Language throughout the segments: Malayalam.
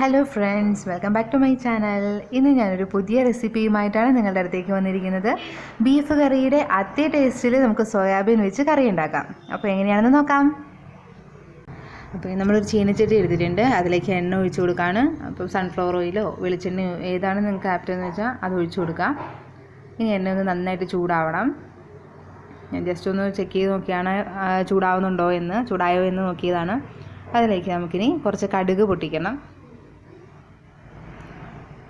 Hello friends, welcome back to my channel. ഇന്ന് ഞാനൊരു പുതിയ റെസിപ്പിയുമായിട്ടാണ് നിങ്ങളുടെ അടുത്തേക്ക് വന്നിരിക്കുന്നത്. ബീഫ് കറിയുടെ അതേ ടേസ്റ്റിൽ നമുക്ക് സോയാബീൻ വെച്ച് കറി ഉണ്ടാക്കാം. അപ്പോൾ എങ്ങനെയാണെന്ന് നോക്കാം. അപ്പോൾ നമ്മളൊരു ചീനച്ചട്ടി എടുത്തിട്ടുണ്ട്. അതിലേക്ക് എണ്ണ ഒഴിച്ചു കൊടുക്കുകയാണ്. അപ്പോൾ സൺഫ്ലവർ ഓയിലോ വെളിച്ചെണ്ണയോ ഏതാണ് നിങ്ങൾക്ക് ആപ്റ്റ് എന്ന് വെച്ചാൽ അത് ഒഴിച്ചു കൊടുക്കാം. ഇനി എണ്ണ ഒന്ന് നന്നായിട്ട് ചൂടാവണം. ഞാൻ ജസ്റ്റ് ഒന്ന് ചെക്ക് ചെയ്ത് നോക്കിയാണ് ചൂടായോ എന്ന് നോക്കിയതാണ്. അതിലേക്ക് നമുക്കിനി കുറച്ച് കടുക് പൊട്ടിക്കണം.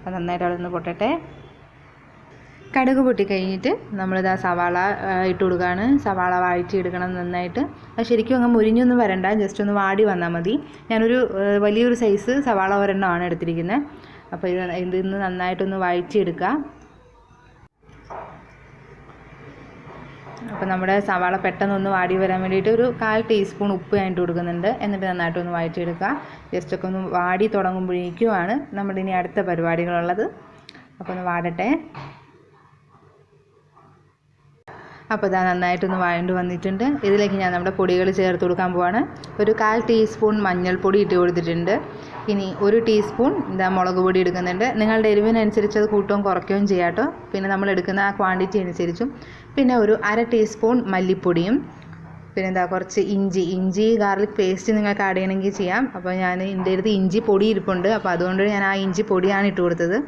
അത് നന്നായിട്ട് അവിടെ നിന്ന് പൊട്ടട്ടെ. കടുക് പൊട്ടിക്കഴിഞ്ഞിട്ട് നമ്മളിതാ സവാള ഇട്ട് കൊടുക്കുകയാണ്. സവാള വഴറ്റിയെടുക്കണം നന്നായിട്ട്. അത് ശരിക്കും അങ്ങ് മുരിഞ്ഞൊന്നും വരണ്ട, ജസ്റ്റ് ഒന്ന് വാടി വന്നാൽ മതി. ഞാനൊരു വലിയൊരു സൈസ് സവാള ഒരെണ്ണമാണ് എടുത്തിരിക്കുന്നത്. അപ്പോൾ ഇതിന്ന് നന്നായിട്ടൊന്ന് വഴറ്റിയെടുക്കുക. അപ്പോൾ നമ്മുടെ സവാള പെട്ടെന്നൊന്ന് വാടി വരാൻ വേണ്ടിയിട്ട് ഒരു 1/4 ടീസ്പൂൺ ഉപ്പ് ഞാൻ ഇട്ട് കൊടുക്കുന്നുണ്ട്. എന്നിട്ട് നന്നായിട്ടൊന്ന് വഴറ്റിയെടുക്കുക. ജസ്റ്റൊക്കെ ഒന്ന് വാടി തുടങ്ങുമ്പോഴേക്കുമാണ് നമ്മുടെ ഇനി അടുത്ത പരിപാടികളുള്ളത്. അപ്പോൾ ഒന്ന് വാടട്ടെ. അപ്പോൾ ഇതാ നന്നായിട്ടൊന്ന് വഴണ്ട് വന്നിട്ടുണ്ട്. ഇതിലേക്ക് ഞാൻ നമ്മുടെ പൊടികൾ ചേർത്ത് കൊടുക്കാൻ പോവാണ്. ഒരു 1/4 ടീസ്പൂൺ മഞ്ഞൾപ്പൊടി ഇട്ട് കൊടുത്തിട്ടുണ്ട്. ഇനി 1 ടീസ്പൂൺ മുളക് പൊടി എടുക്കുന്നുണ്ട്. നിങ്ങളുടെ എരിവിനനുസരിച്ച് അത് കൂട്ടുകയും കുറയ്ക്കുകയും ചെയ്യാം കേട്ടോ. പിന്നെ നമ്മൾ എടുക്കുന്ന ആ ക്വാണ്ടിറ്റി അനുസരിച്ചും. പിന്നെ ഒരു 1/2 ടീസ്പൂൺ മല്ലിപ്പൊടിയും. പിന്നെ കുറച്ച് ഇഞ്ചി ഗാർലിക് പേസ്റ്റ് നിങ്ങൾക്ക് ആഡ് ചെയ്യണമെങ്കിൽ ചെയ്യാം. അപ്പോൾ എൻ്റെ അടുത്ത് ഇഞ്ചി പൊടി ഇരിപ്പുണ്ട്. അപ്പോൾ അതുകൊണ്ട് ഞാൻ ആ ഇഞ്ചി പൊടിയാണ് ഇട്ട് കൊടുത്തത്.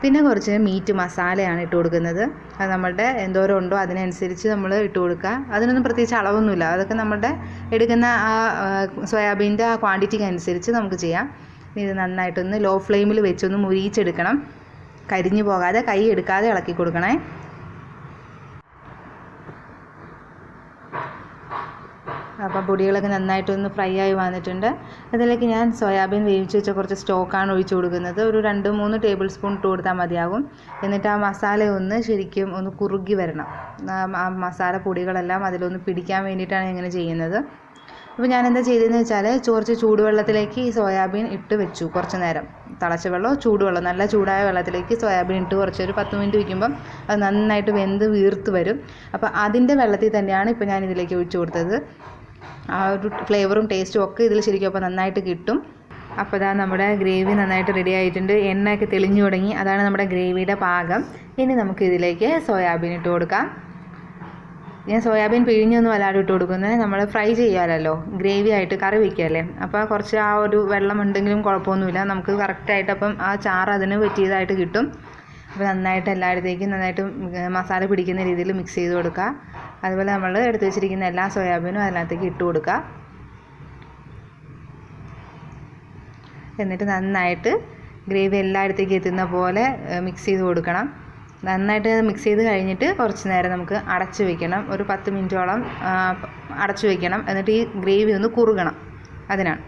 പിന്നെ കുറച്ച് മീറ്റ് മസാലയാണ് ഇട്ട് കൊടുക്കുന്നത്. അത് നമ്മളുടെ എന്തോരം ഉണ്ടോ അതിനനുസരിച്ച് നമ്മൾ ഇട്ട് കൊടുക്കുക. അതിനൊന്നും പ്രത്യേകിച്ച് അളവൊന്നുമില്ല. അതൊക്കെ നമ്മളുടെ എടുക്കുന്ന ആ സോയാബീൻ്റെ ആ ക്വാണ്ടിറ്റിക്ക് അനുസരിച്ച് നമുക്ക് ചെയ്യാം. ഇത് നന്നായിട്ടൊന്ന് ലോ ഫ്ലെയിമിൽ വെച്ചൊന്ന് മുരിയിച്ചെടുക്കണം. കരിഞ്ഞു പോകാതെ കൈ എടുക്കാതെ ഇളക്കി കൊടുക്കണേ. അപ്പം പൊടികളൊക്കെ നന്നായിട്ടൊന്ന് ഫ്രൈ ആയി വന്നിട്ടുണ്ട്. അതിലേക്ക് ഞാൻ സോയാബീൻ വേവിച്ച് വെച്ച കുറച്ച് സ്റ്റോക്കാണ് ഒഴിച്ചു കൊടുക്കുന്നത്. ഒരു 2-3 ടേബിൾ സ്പൂൺ ഇട്ട് കൊടുത്താൽ മതിയാകും. എന്നിട്ട് ആ മസാല ഒന്ന് ശരിക്കും ഒന്ന് കുറുകി വരണം. ആ മസാല പൊടികളെല്ലാം അതിലൊന്ന് പിടിക്കാൻ വേണ്ടിയിട്ടാണ് ഇങ്ങനെ ചെയ്യുന്നത്. അപ്പോൾ ഞാനെന്താ ചെയ്തതെന്ന് വെച്ചാൽ കുറച്ച് ചൂടുവെള്ളത്തിലേക്ക് ഈ സോയാബീൻ ഇട്ട് വെച്ചു. കുറച്ച് നേരം തിളച്ച വെള്ളമോ ചൂടുവെള്ളം, നല്ല ചൂടായ വെള്ളത്തിലേക്ക് സോയാബീൻ ഇട്ട് കുറച്ചൊരു 10 മിനിറ്റ് വയ്ക്കുമ്പം അത് നന്നായിട്ട് വെന്ത് വീർത്ത് വരും. അപ്പോൾ അതിൻ്റെ വെള്ളത്തിൽ തന്നെയാണ് ഇപ്പോൾ ഞാൻ ഇതിലേക്ക് ഒഴിച്ചു കൊടുത്തത്. ആ ഒരു ഫ്ലേവറും ടേസ്റ്റും ഒക്കെ ഇതിൽ ശരിക്കും അപ്പോൾ നന്നായിട്ട് കിട്ടും. അപ്പോൾ ഇതാ നമ്മുടെ ഗ്രേവി നന്നായിട്ട് റെഡി ആയിട്ടുണ്ട്. എണ്ണയൊക്കെ തെളിഞ്ഞു തുടങ്ങി. അതാണ് നമ്മുടെ ഗ്രേവിയുടെ പാകം. ഇനി നമുക്ക് ഇതിലേക്ക് സോയാബീൻ ഇട്ട് കൊടുക്കാം. ഞാൻ സോയാബീൻ പിഴിഞ്ഞൊന്നും അല്ലാതെ ഇട്ട് കൊടുക്കുന്നത്. നമ്മൾ ഫ്രൈ ചെയ്യാമല്ലോ, ഗ്രേവി ആയിട്ട് കറി വയ്ക്കുകയല്ലേ. അപ്പോൾ കുറച്ച് ആ ഒരു വെള്ളം ഉണ്ടെങ്കിലും കുഴപ്പമൊന്നുമില്ല. നമുക്ക് കറക്റ്റായിട്ട് അപ്പം ആ ചാറ് അതിന് പറ്റിയതായിട്ട് കിട്ടും. അപ്പോൾ നന്നായിട്ട് എല്ലായിടത്തേക്കും നന്നായിട്ട് മസാല പിടിക്കുന്ന രീതിയിൽ മിക്സ് ചെയ്ത് കൊടുക്കുക. അതുപോലെ നമ്മൾ എടുത്ത് വെച്ചിരിക്കുന്ന എല്ലാ സോയാബീനും അതിനകത്തേക്ക് ഇട്ട് കൊടുക്കുക. എന്നിട്ട് നന്നായിട്ട് ഗ്രേവി എല്ലായിടത്തേക്കും എത്തുന്ന പോലെ മിക്സ് ചെയ്ത് കൊടുക്കണം. നന്നായിട്ട് മിക്സ് ചെയ്ത് കഴിഞ്ഞിട്ട് കുറച്ച് നേരം നമുക്ക് അടച്ച് വയ്ക്കണം. ഒരു 10 മിനിറ്റോളം അടച്ച് വയ്ക്കണം. എന്നിട്ട് ഈ ഗ്രേവി ഒന്ന് കുറുകണം. അതിനാണ്.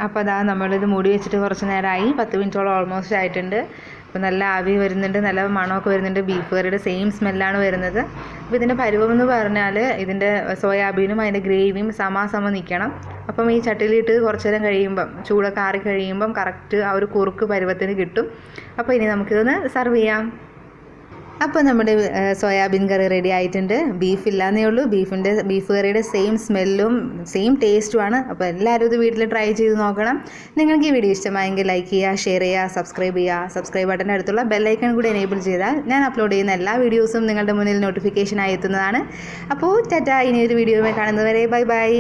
അപ്പോൾ അതാ നമ്മളിത് മൂടി വെച്ചിട്ട് കുറച്ച് നേരമായി. 10 മിനിറ്റോളം ഓൾമോസ്റ്റ് ആയിട്ടുണ്ട്. അപ്പോൾ നല്ല ആവി വരുന്നുണ്ട്, നല്ല മണമൊക്കെ വരുന്നുണ്ട്. ബീഫ് കറിയുടെ സെയിം സ്മെല്ലാണ് വരുന്നത്. അപ്പോൾ ഇതിൻ്റെ പരുവമെന്ന് പറഞ്ഞാൽ ഇതിൻ്റെ സോയാബീനും അതിൻ്റെ ഗ്രേവിയും സമാസമം നിൽക്കണം. അപ്പം ഈ ചട്ടിയിലിട്ട് കുറച്ച് നേരം കഴിയുമ്പം ചൂടൊക്കെ ആറി കഴിയുമ്പം കറക്റ്റ് ആ ഒരു കുറുക്ക് പരുവത്തിന് കിട്ടും. അപ്പോൾ ഇനി നമുക്കിതൊന്ന് സെർവ് ചെയ്യാം. അപ്പോൾ നമ്മുടെ സോയാബീൻ കറി റെഡി ആയിട്ടുണ്ട്. ബീഫ് ഇല്ലാന്നേ ഉള്ളൂ. ബീഫ് കറിയുടെ സെയിം സ്മെല്ലും സെയിം ടേസ്റ്റുമാണ്. അപ്പോൾ എല്ലാവരും ഇത് വീട്ടിൽ ട്രൈ ചെയ്ത് നോക്കണം. നിങ്ങൾക്ക് ഈ വീഡിയോ ഇഷ്ടമായെങ്കിൽ ലൈക്ക് ചെയ്യുക, ഷെയർ ചെയ്യുക, സബ്സ്ക്രൈബ് ചെയ്യുക. സബ്സ്ക്രൈബ് ബട്ടൻ്റെ അടുത്തുള്ള ബെല്ലൈക്കൺ കൂടി എനേബിൾ ചെയ്താൽ ഞാൻ അപ്ലോഡ് ചെയ്യുന്ന എല്ലാ വീഡിയോസും നിങ്ങളുടെ മുന്നിൽ നോട്ടിഫിക്കേഷനായി എത്തുന്നതാണ്. അപ്പോൾ ടാറ്റാ, ഇനി ഒരു വീഡിയോയുമായി കാണുന്നതുവരെ ബൈ ബൈ.